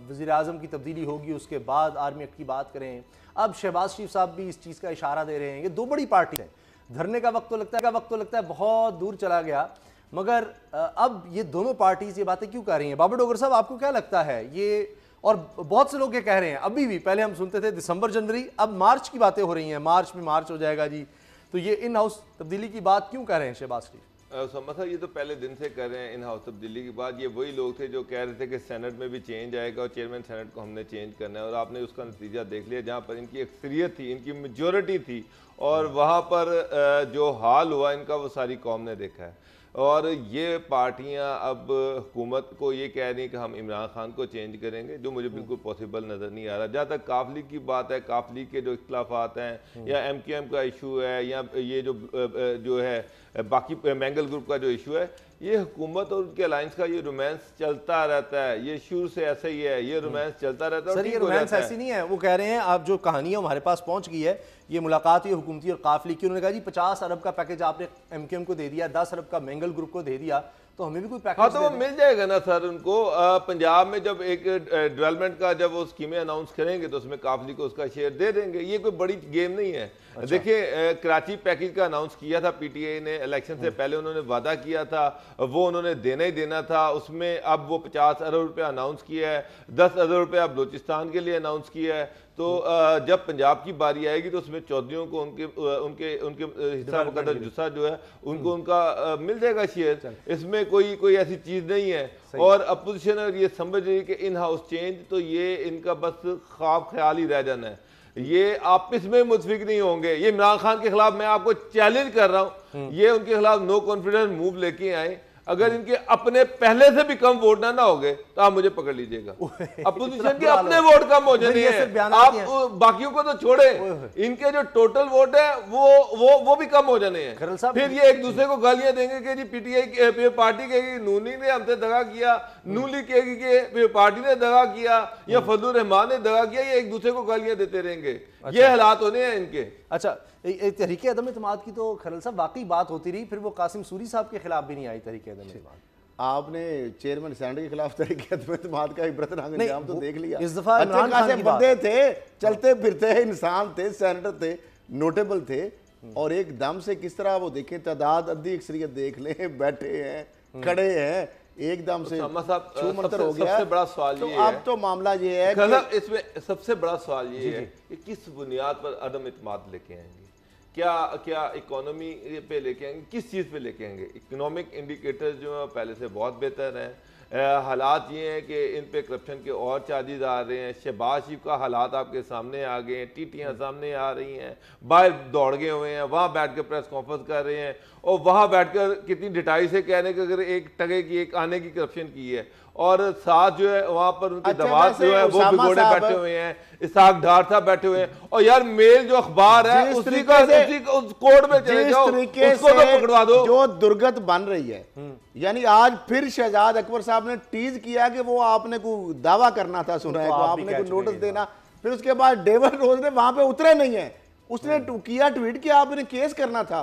वज़ीर आज़म की तब्दीली होगी, उसके बाद आर्मी एक्ट की बात करें। अब शहबाज शरीफ साहब भी इस चीज़ का इशारा दे रहे हैं। ये दो बड़ी पार्टी है, धरने का वक्त तो लगता है बहुत दूर चला गया, मगर अब ये दोनों पार्टीज ये बातें क्यों कर रही हैं? बाबर डोगर साहब, आपको क्या लगता है ये? और बहुत से लोग ये कह रहे हैं, अभी भी, पहले हम सुनते थे दिसंबर जनवरी, अब मार्च की बातें हो रही हैं, मार्च में मार्च हो जाएगा जी। तो ये इन हाउस तब्दीली की बात क्यों कर रहे हैं शहबाज शरीफ? समझा, ये तो पहले दिन से कर रहे हैं इन हाउस तब्दीली की बात। ये वही लोग थे जो कह रहे थे कि सेनेट में भी चेंज आएगा और चेयरमैन सेनेट को हमने चेंज करना है, और आपने उसका नतीजा देख लिया, जहाँ पर इनकी अक्सरियत थी, इनकी मेजॉरिटी थी, और वहाँ पर जो हाल हुआ इनका वो सारी कौम ने देखा है। और ये पार्टियां अब हुकूमत को ये कह रही हैं कि हम इमरान खान को चेंज करेंगे, जो मुझे बिल्कुल पॉसिबल नज़र नहीं आ रहा। जहाँ तक काफ लीग की बात है, काफ लीग के जो इख्तलाफात हैं, या MQM का इशू है, या ये जो है बाकी मैंगल ग्रुप का जो इशू है, ये हुकूमत और उनके अलायंस का ये रोमांस चलता रहता है। ये शुरू से ऐसा ही है, ये रोमांस चलता रहता है। सर, ये रोमांस ऐसी नहीं है। वो कह रहे हैं, आप जो कहानी है हमारे पास पहुंच गई है, ये मुलाकात हुई हुकूमती और काफ लीग की, उन्होंने कहा जी 50 अरब का पैकेज आपने MQM को दे दिया, 10 अरब का मैंगल ग्रुप को दे दिया, तो हमें भी कोई पैकेज। हाँ, तो वो मिल जाएगा ना सर उनको। पंजाब में जब एक डेवलपमेंट का जब वो स्कीमें अनाउंस करेंगे तो उसमें काफली को उसका शेयर दे देंगे। ये कोई बड़ी गेम नहीं है। अच्छा। देखिए, कराची पैकेज का अनाउंस किया था PTI ने, इलेक्शन से पहले उन्होंने वादा किया था, वो उन्होंने देना ही देना था। उसमें अब वो 50 अरब रुपया अनाउंस किया है, 10 अरब रुपया अब बलूचिस्तान के लिए अनाउंस किया है। तो जब पंजाब की बारी आएगी तो उसमें चौधरियों को उनके हिस्सा मुकद्दर जुस्सा जो है उनको उनका मिल जाएगा शेयर। इसमें कोई ऐसी चीज नहीं है। और अपोजिशन ये समझ रही है कि इन हाउस चेंज तो ये इनका बस ख्वाब ख्याल ही रह जाना है। ये आपस में मुतफिक नहीं होंगे। ये इमरान खान के खिलाफ मैं आपको चैलेंज कर रहा हूं, ये उनके खिलाफ नो कॉन्फिडेंस मूव लेके आए। अगर इनके अपने पहले से भी कम वोट ना होगे तो आप मुझे पकड़ लीजिएगा। अपोजिशन के अपने वोट कम हो जाने हैं, आप बाकियों को तो छोड़े, इनके जो टोटल वोट है वो भी कम हो जाने हैं। फिर ये एक दूसरे को गालियां देंगे कि जी पीटीआई पार्टी कहेगी नूनी ने हमसे दगा किया, नूली कहेगी कि पार्टी ने दगा किया या फजलुर रहमान ने दगा किया, ये एक दूसरे को गालियां देते रहेंगे। ये हालात होने हैं इनके। अच्छा, तहरीक अदम इत्तेमाद की तो खरल साहब वाकई बात होती रही, फिर वो कासिम सूरी साहब के खिलाफ भी नहीं आई तहरीक अदम इत्तेमाद। आपने चेयरमैन सेनेट के खिलाफ तहरीक अदम इत्तेमाद का इबरतनाक अंजाम तो देख लिया। इस दफा इमरान खान की बंदे थे, चलते फिरते इंसान थे, सेनेटर थे, नोटेबल थे, और एकदम से किस तरह वो देखें, तादाद अद्धी अक्सरियत देख लें, बैठे हैं, खड़े हैं, एकदम से छूमंतर हो गया। सबसे बड़ा सवाल तो ये अब है, तो मामला ये है कि इसमें सबसे बड़ा सवाल ये है कि किस बुनियाद पर अदम इत्तेमाद लेके आएंगे। क्या इकोनॉमी पे लेके आएंगे, किस चीज़ पे लेके आएंगे। इकोनॉमिक इंडिकेटर्स जो है पहले से बहुत बेहतर हैं। हालात ये हैं कि इन पे करप्शन के और चार्जेस आ रहे हैं। शहबाज शरीफ का हालात आपके सामने आ गए हैं, टीटियाँ सामने आ रही हैं, बाहर दौड़ गए हुए हैं, वहाँ बैठ कर प्रेस कॉन्फ्रेंस कर रहे हैं और वहाँ बैठकर कितनी डिटाई से कह रहे हैं कि अगर 1 टके की 1 आने की करप्शन की है, और साथ जो है वहां पर उनके दवात जो है वो भिगोड़े बैठे हुए हैं, इसाक डार साहब बैठे हुए हैं, और यार मेल जो अखबार है उस कोड में चले जाओ, उसको तो पकड़वा दो। जो दुर्गत बन रही है, यानी आज फिर शहजाद अकबर साहब ने टीज किया कि वो आपने को दावा करना था, सुना है तो आपने को नोटिस देना, फिर उसके बाद डेविड रोज ने वहां पे उतरे नहीं है, उसने किया ट्वीट किया आपने केस करना था।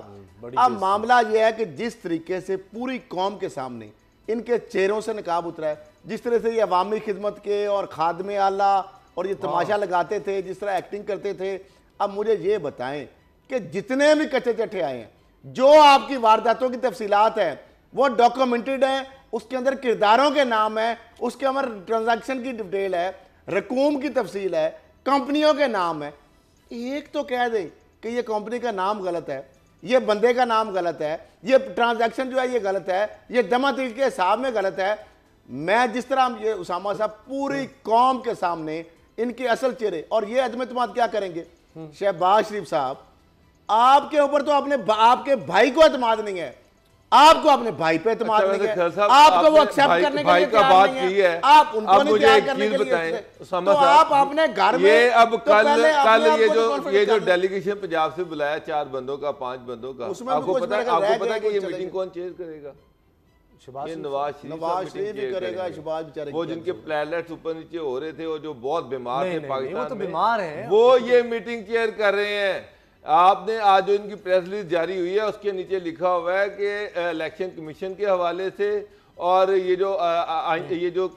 अब मामला यह है कि जिस तरीके से पूरी कौम के सामने इनके चेहरों से नकाब उतरा है, जिस तरह से ये अवामी खिदमत के और खादमे आला और ये तमाशा लगाते थे, जिस तरह एक्टिंग करते थे, अब मुझे ये बताएं कि जितने भी कच्चे चट्टे आए हैं, जो आपकी वारदातों की तफसीलात है वो डॉक्यूमेंटेड है, उसके अंदर किरदारों के नाम है, उसके अंदर ट्रांजैक्शन की डिटेल है, रकूम की तफसील है, कंपनियों के नाम है। एक तो कह दे कि ये कंपनी का नाम गलत है, ये बंदे का नाम गलत है, ये ट्रांजैक्शन जो है ये गलत है, ये जमा तरीके के हिसाब में गलत है। मैं जिस तरह ये उसामा साहब पूरी कौम के सामने इनके असल चेहरे, और ये अदम इत्तेमाद क्या करेंगे। शहबाज शरीफ साहब, आपके ऊपर तो अपने आपके भाई को एतमाद नहीं है, आपको अपने भाई पे एतमाद नहीं है, आपको वो एक्सेप्ट करने के लिए तैयार नहीं है, आप उनको नहीं तैयार करने के लिए, तो आप अपने घर में ये अब कल ये जो डेलीगेशन पंजाब से बुलाया 4 बंदों का 5 बंदों का, आपको पता है कि ये मीटिंग कौन चेयर करेगा? ये नवाज शरीफ भी करेगा। शहबाज बेचारे वो जिनके प्लेटलेट्स ऊपर नीचे हो रहे थे, वो जो बहुत बीमार थे पाकिस्तान में, बीमार हैं, वो ये मीटिंग चेयर कर रहे हैं। आपने आज जो इनकी प्रेस रिलीज जारी हुई है उसके नीचे लिखा हुआ है कि इलेक्शन कमीशन के हवाले से और ये जो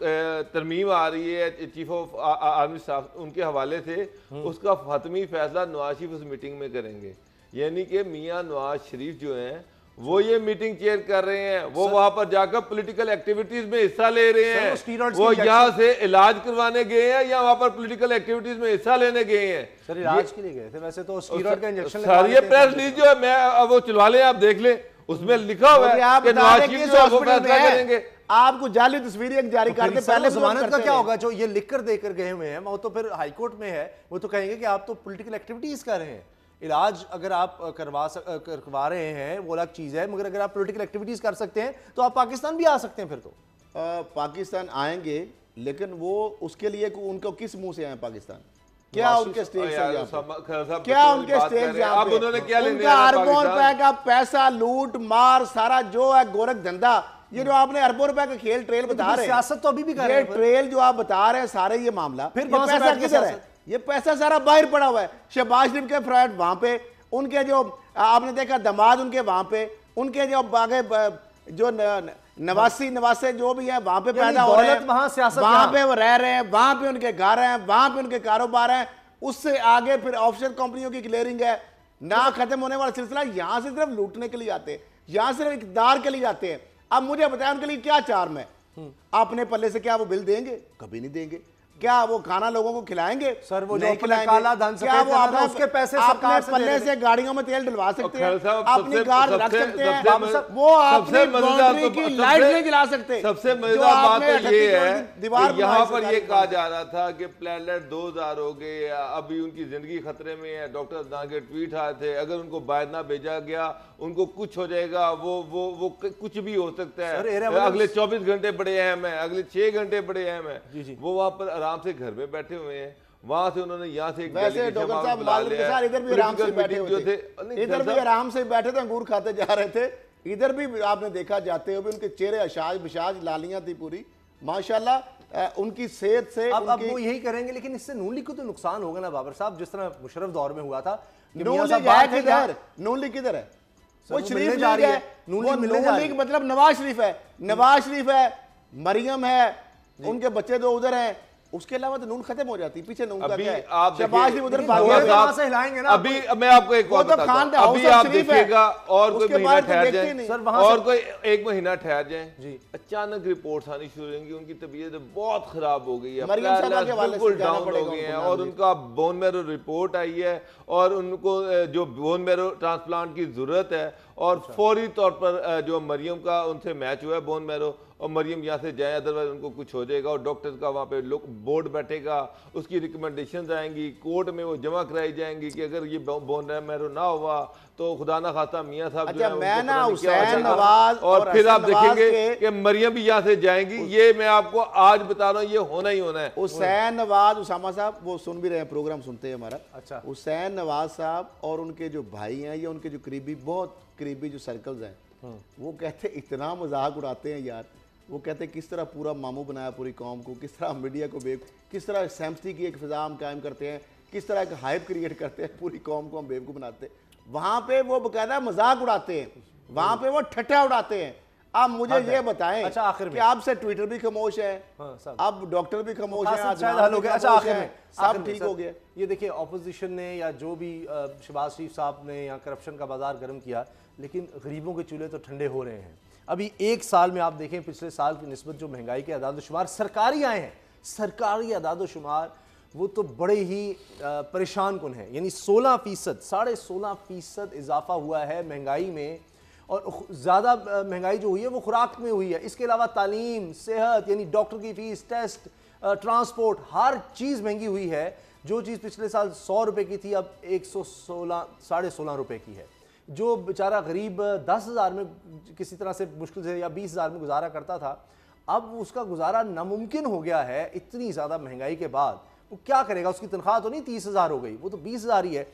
तरमीम आ रही है चीफ ऑफ आर्मी स्टाफ उनके हवाले से, उसका फतमी फैसला नवाज शरीफ उस मीटिंग में करेंगे। यानी कि मियां नवाज शरीफ जो हैं वो ये मीटिंग चेयर कर रहे हैं, वो वहां पर जाकर पॉलिटिकल एक्टिविटीज में हिस्सा ले रहे हैं। वो यहाँ से इलाज करवाने गए हैं या वहां पर पॉलिटिकल एक्टिविटीज में हिस्सा लेने गए हैं? सर इलाज के लिए गए थे वैसे तो, स्टीरॉयड का इंजेक्शन सर ये प्रेस रिलीज जो है मैं वो चलवा लें, आप देख लें, उसमें लिखा हुआ है कि नवाज शरीफ जो वो फैसला करेंगे। आपको जाली तस्वीरें जारी करते पहले जमानत का क्या होगा? जो ये लिख कर देकर गए हुए हैं वो तो फिर हाईकोर्ट में है, वो तो कहेंगे कि आप तो पॉलिटिकल एक्टिविटीज कर रहे हैं। इलाज अगर आप करवा रहे हैं वो अलग चीज़ है, मगर अगर आप पॉलिटिकल एक्टिविटीज़ कर सकते हैं तो आप पाकिस्तान भी आ सकते हैं। फिर तो पाकिस्तान आएंगे, लेकिन वो उसके लिए उनको किस मुंह से आए पाकिस्तान? क्या उनके स्टेज से, क्या उनके स्टेज से उनका अरबों रुपए का पैसा लूट मार सारा जो है गोरख धंधा, ये जो आपने अरबों रुपए का खेल ट्रेल बता रहे हैं, सियासत तो अभी भी कर रहे हैं, ट्रेल जो आप बता रहे हैं सारे ये मामला, फिर पैसा किधर है? ये पैसा सारा बाहर पड़ा हुआ है। शहबाज शरीफ के फ्लैट वहां पे, उनके जो आपने देखा दामाद उनके वहां पे, उनके जो आगे जो नवासे जो भी है वहां पे पैदा हो रहे हैं, वहां पे वो रह रहे हैं, वहां पे उनके घर हैं, वहां पे उनके कारोबार हैं, उससे आगे फिर ऑफशोर कंपनियों की क्लियरिंग है। ना खत्म होने वाला सिलसिला। यहां से सिर्फ लूटने के लिए आते हैं, यहां सिर्फ इक़्तिदार के लिए आते हैं। अब मुझे बताया उनके लिए क्या चार्म है? अपने पल्ले से क्या वो बिल देंगे? कभी नहीं देंगे। क्या वो खाना लोगों को खिलाएंगे? सर वो नहीं जो खिलाएंगे। काला धन क्या वो अपने उसके पैसे सरकार से पल्ले से गाड़ियों में तेल डलवा सकते हैं, अपनी कार रख सकते हैं, वो सबसे बाउंड्री की लाइट नहीं जला सकते। सबसे मजेदार बात तो ये है कि यहाँ पर ये कहा जा रहा था कि प्लेटलेट 2000 हो गए, अभी उनकी जिंदगी खतरे में है। डॉक्टर अदनान के ट्वीट आए थे, अगर उनको बायना भेजा गया उनको कुछ हो जाएगा, वो कुछ भी हो सकता है। अगले 24 घंटे बड़े अहम है, अगले 6 घंटे बड़े अहम है। वो वहां पर आराम से घर में बैठे हुए हैं, वहां से उन्होंने यहाँ से वैसे डॉक्टर साहब मालूम के साथ इधर भी आराम से बैठे हुए थे, इधर भी आराम से बैठे थे, अंगूर खाते जा रहे थे। इधर भी आपने देखा जाते हुए उनके चेहरे अशाज बिशाज लालियां थी पूरी माशाल्लाह उनकी सेहत से। अब वो यही करेंगे, लेकिन इससे नून लीग को तो नुकसान होगा ना बाबर साहब, जिस तरह मुशर्रफ दौर में हुआ था। नून लीग है किधर? नून लीग किधर है? वो शरीफ लीग है, नून लीग मतलब नवाज शरीफ है, नवाज शरीफ है, मरियम है, उनके बच्चे दो उधर हैं, उसके अलावा तो नून खत्म हो जाती। पीछे नून का क्या है? शहबाज शरीफ उधर भाग गया, से हिलाएंगे ना। अभी मैं आपको एक बात बताता हूं, अभी आप देखिएगा और कोई महीना ठहर जाए, और कोई 1 महीना ठहर जाए, अचानक रिपोर्ट्स आनी शुरू होंगी, उनकी तबीयत बहुत खराब हो गई है, बिल्कुल डाउन हो गए हैं, और उनका बोन मैरो रिपोर्ट आई है, और उनको जो बोन मैरो ट्रांसप्लांट की जरूरत है, और फौरी तौर पर जो मरियम का उनसे मैच हुआ है बोन मैरो, और मरियम यहाँ से जाए, अदरवाइज उनको कुछ हो जाएगा। और डॉक्टर का वहाँ पे बोर्ड बैठेगा, उसकी रिकमेंडेशन आएंगी, कोर्ट में वो जमा कराई जाएंगी कि अगर ये बोन मैरो ना हुआ तो खुदा ना खास्ता मियाँ साहब अच्छा, मैं ना हुसैन नवाज और फिर आप देखेंगे कि मरियम भी यहाँ से जाएंगी। ये मैं आपको आज बता रहा हूँ, ये होना ही होना है। हुसैन नवाज, उसामा साहब वो सुन भी रहे हैं, प्रोग्राम सुनते हैं हमारा। अच्छा, हुसैन नवाज साहब और उनके जो भाई हैं या उनके जो करीबी, बहुत करीबी जो सर्कल्स हैं, वो कहते इतना मजाक उड़ाते हैं यार। वो कहते हैं किस तरह पूरा मामू बनाया पूरी कौम को, किस तरह मीडिया को किस तरह सैमस्टी की एक फिजा हम कायम करते हैं, किस तरह एक हाइप क्रिएट करते हैं, पूरी कौम को हम बेवकूफ़ बनाते हैं। वहाँ पे वो बकायदा मजाक उड़ाते हैं, वहाँ पे वो ठट्ठा उड़ाते हैं। आप मुझे ये बताएं, अच्छा आखिर में कि आपसे ट्विटर भी खामोश है, अब डॉक्टर भी खामोश है, अच्छा आखिर में सब ठीक हो गया। ये देखिए ऑपोजिशन ने या जो भी शहबाज शरीफ साहब ने यहाँ करप्शन का बाजार गर्म किया, लेकिन गरीबों के चूल्हे तो ठंडे हो रहे हैं। अभी 1 साल में आप देखें पिछले साल की निस्बत जो महंगाई के अदाद-ओ-शुमार सरकारी आए हैं, सरकारी अदाद-ओ-शुमार वो तो बड़े ही परेशान कुन है। यानी 16%, 16.5% इजाफा हुआ है महंगाई में, और ज़्यादा महंगाई जो हुई है वो खुराक में हुई है। इसके अलावा तालीम, सेहत, यानी डॉक्टर की फीस, टेस्ट, ट्रांसपोर्ट, हर चीज़ महंगी हुई है। जो चीज़ पिछले साल 100 रुपये की थी अब 116, 16.5 रुपये की है। जो बेचारा गरीब 10,000 में किसी तरह से मुश्किल से या 20,000 में गुजारा करता था, अब उसका गुजारा नामुमकिन हो गया है इतनी ज़्यादा महंगाई के बाद। वो क्या करेगा? उसकी तनख्वाह तो नहीं 30,000 हो गई, वो तो 20,000 ही है।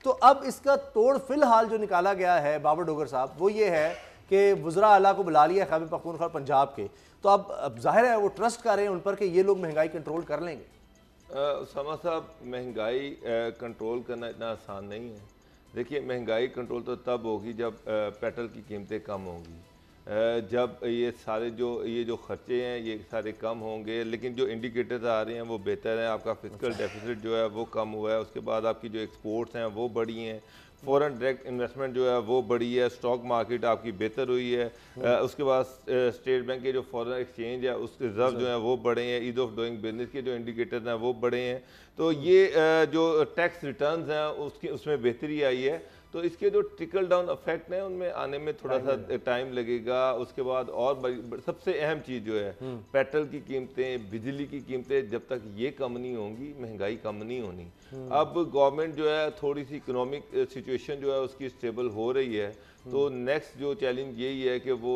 तो अब इसका तोड़ फिलहाल जो निकाला गया है बाबर डोगर साहब, वो ये है कि वज़रा आला को बुला लिया खैबर पख्तूनख्वा और पंजाब के, तो अब जाहिर है वो ट्रस्ट कर रहे हैं उन पर कि ये लोग महंगाई कंट्रोल कर लेंगे। उसामा साहब, महंगाई कंट्रोल करना इतना आसान नहीं है। देखिए, महंगाई कंट्रोल तो तब होगी जब पेट्रोल की कीमतें कम होंगी, जब ये सारे ये जो खर्चे हैं ये सारे कम होंगे। लेकिन जो इंडिकेटर्स आ रहे हैं वो बेहतर हैं। आपका फिजिकल डेफिसिट जो है वो कम हुआ है, उसके बाद आपकी जो एक्सपोर्ट्स हैं वो बढ़ी हैं, फॉरेन डायरेक्ट इन्वेस्टमेंट जो है वो बढ़ी है, स्टॉक मार्केट आपकी बेहतर हुई है, उसके बाद स्टेट बैंक के जो फॉरेन एक्सचेंज है उसके रिजर्व जो है वो बढ़े हैं, ईज ऑफ डूइंग बिजनेस के जो इंडिकेटर्स हैं वो बढ़े हैं। तो ये जो टैक्स रिटर्न्स हैं उसमें बेहतरी आई है। तो इसके जो ट्रिकल डाउन इफेक्ट हैं उनमें आने में थोड़ा सा टाइम लगेगा। उसके बाद और सबसे अहम चीज़ जो है पेट्रोल की कीमतें, बिजली की कीमतें, जब तक ये कम नहीं होंगी महंगाई कम नहीं होनी। अब गवर्नमेंट जो है थोड़ी सी इकोनॉमिक सिचुएशन जो है उसकी स्टेबल हो रही है, तो नेक्स्ट जो चैलेंज यही है कि वो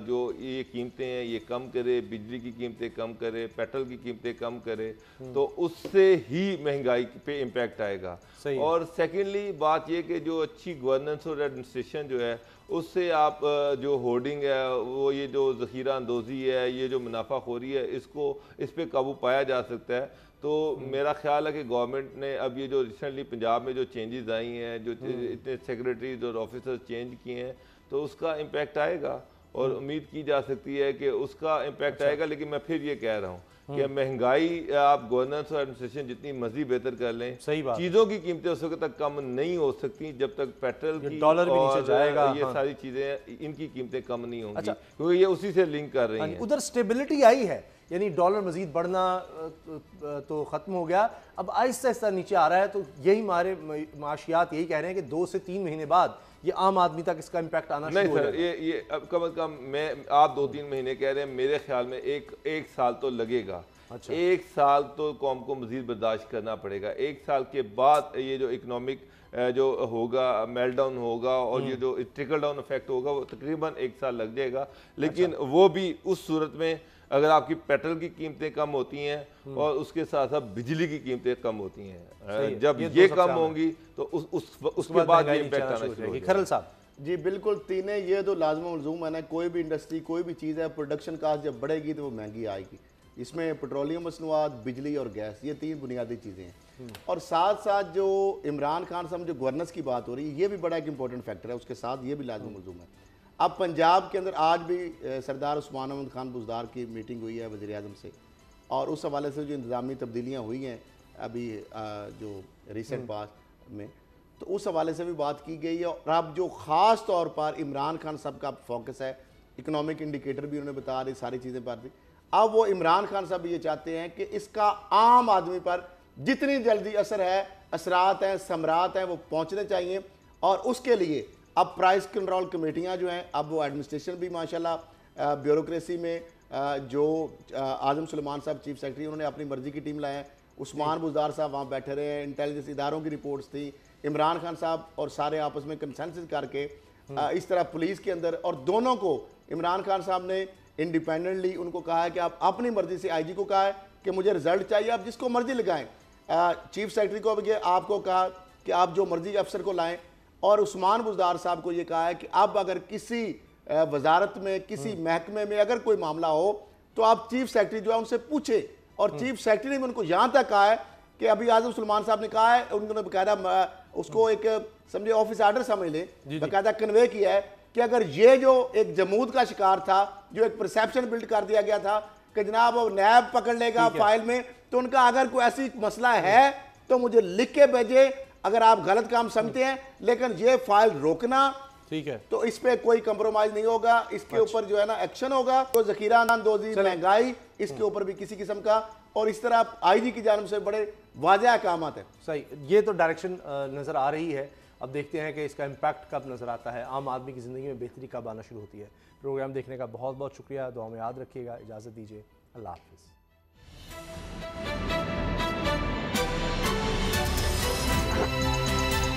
जो ये कीमतें हैं ये कम करे, बिजली की कीमतें कम करे, पेट्रोल की कीमतें कम करे, तो उससे ही महंगाई पे इम्पैक्ट आएगा। और सेकेंडली बात ये कि जो अच्छी गवर्नेंस और एडमिनिस्ट्रेशन जो है उससे आप जो होर्डिंग है वो ये जो ज़ख़ीरा अंदोज़ी है, ये जो मुनाफाखोरी है, इस पे काबू पाया जा सकता है। तो मेरा ख्याल है कि गवर्नमेंट ने अब ये जो रिसेंटली पंजाब में जो चेंजेस आई हैं, जो इतने सेक्रेटरीज और ऑफिसर्स चेंज किए हैं, तो उसका इम्पैक्ट आएगा और उम्मीद की जा सकती है कि उसका इम्पैक्ट आएगा। लेकिन मैं फिर ये कह रहा हूँ कि महंगाई आप गवर्नेंस और एडमिनिस्ट्रेशन जितनी मर्जी बेहतर कर लें, चीज़ों की कीमतें उस वक्त तक कम नहीं हो सकती जब तक पेट्रोल की डॉलर भी नीचे जाएगा, ये सारी चीज़ें इनकी कीमतें कम नहीं होंगी, क्योंकि ये उसी से लिंक कर रही हैं। उधर स्टेबिलिटी आई है, यानी डॉलर मजीद बढ़ना तो ख़त्म हो गया, अब आहिस्ता आहिस्ता नीचे आ रहा है। तो यही हमारे माशियात यही कह रहे हैं कि 2 से 3 महीने बाद ये आम आदमी तक इसका इम्पैक्ट आना शुरू हो जाएगा। ये अब कम से कम आप 2-3 महीने कह रहे हैं, मेरे ख्याल में एक साल तो लगेगा। अच्छा। 1 साल तो कौम को मजीद बर्दाश्त करना पड़ेगा। 1 साल के बाद ये जो इकनॉमिक जो होगा, मेल्टडाउन होगा और ये जो ट्रिकल डाउन इफेक्ट होगा वो तकरीबन 1 साल लग जाएगा। लेकिन वो भी उस सूरत में अगर आपकी पेट्रोल की कीमतें कम होती हैं और उसके साथ साथ बिजली की कीमतें कम होती हैं, जब ये कम होंगी तो उसके बाद ये इम्पैक्ट आना शुरू हो जाएगा। खरल साहब जी बिल्कुल, तीनों ये तो लाजम मलजूम है ना, कोई भी इंडस्ट्री कोई भी चीज़ है, प्रोडक्शन कास्ट जब बढ़ेगी तो वो महंगी आएगी। इसमें पेट्रोलियम मसनूआत, बिजली और गैस, ये 3 बुनियादी चीज़ें हैं। और साथ साथ जो इमरान खान साहब जो गवर्नेंस की बात हो रही है, ये भी बड़ा एक इंपॉर्टेंट फैक्टर है, उसके साथ ये भी लाजम मलजूम है। अब पंजाब के अंदर आज भी सरदार उस्मान अहमद खान बुज़दार की मीटिंग हुई है वज़ीर आज़म से, और उस हवाले से जो इंतज़ामी तब्दीलियाँ हुई हैं अभी जो रिसेंट पास में, तो उस हवाले से भी बात की गई है। और अब जो ख़ास तौर पर इमरान खान साहब का फोकस है, इकनॉमिक इंडिकेटर भी उन्होंने बता दी, सारी चीज़ें पर दी। अब वो इमरान खान साहब ये चाहते हैं कि इसका आम आदमी पर जितनी जल्दी असर है, असरात हैं, समरात हैं, वो पहुँचने चाहिए। और उसके लिए अब प्राइस कंट्रोल कमेटियाँ जो हैं, अब वो एडमिनिस्ट्रेशन भी माशाल्लाह ब्यूरोक्रेसी में जो आजम सुलेमान साहब चीफ सेक्रेटरी, उन्होंने अपनी मर्जी की टीम लाए हैं। उस्मान बुज़दार साहब वहाँ बैठे रहे हैं, इंटेलिजेंस इदारों की रिपोर्ट्स थी, इमरान खान साहब और सारे आपस में कंसेंसस करके इस तरह पुलिस के अंदर, और दोनों को इमरान खान साहब ने इंडिपेंडेंटली उनको कहा है कि आप अपनी मर्जी से, आईजी को कहा है कि मुझे रिजल्ट चाहिए, आप जिसको मर्जी लगाएं। चीफ सेक्रेटरी को भी आपको कहा कि आप जो मर्जी अफसर को लाएं, और उस्मान बुज़दार साहब को ये कहा है कि अब अगर किसी वजारत में, किसी महकमे में अगर कोई मामला हो तो आप चीफ सेक्रेटरी जो है उनसे पूछे। और चीफ सेक्रेटरी ने उनको यहाँ तक कहा है कि अभी आजम सुलेमान साहब ने कहा है, उन्होंने बाकायदा उसको एक समझे ऑफिस आर्डर समझ लें, बाकायदा कन्वे किया है कि अगर ये जो एक जमूद का शिकार था, जो एक परसेप्शन बिल्ड कर दिया गया था कि जनाब वो नैब पकड़ लेगा फाइल में, तो उनका अगर कोई ऐसी मसला है तो मुझे लिख के भेजे, अगर आप गलत काम समझते हैं, लेकिन ये फाइल रोकना, ठीक है, तो इस पे कोई कंप्रोमाइज नहीं होगा, इसके ऊपर जो है ना एक्शन होगा। तो जखीरा अंदोजी, महंगाई, इसके ऊपर भी किसी किस्म का, और इस तरह आईजी की जानब से बड़े वाज़ेह अहकामात हैं। सही, ये तो डायरेक्शन नज़र आ रही है। अब देखते हैं कि इसका इम्पैक्ट कब नज़र आता है, आम आदमी की ज़िंदगी में बेहतरी कब आना शुरू होती है। प्रोग्राम देखने का बहुत बहुत शुक्रिया, दुआ में याद रखिएगा, इजाज़त दीजिए, अल्लाह हाफ़िज़।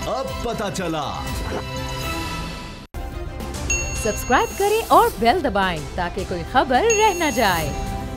अब पता चला। सब्सक्राइब करें और बेल दबाएं ताकि कोई खबर रह न जाए।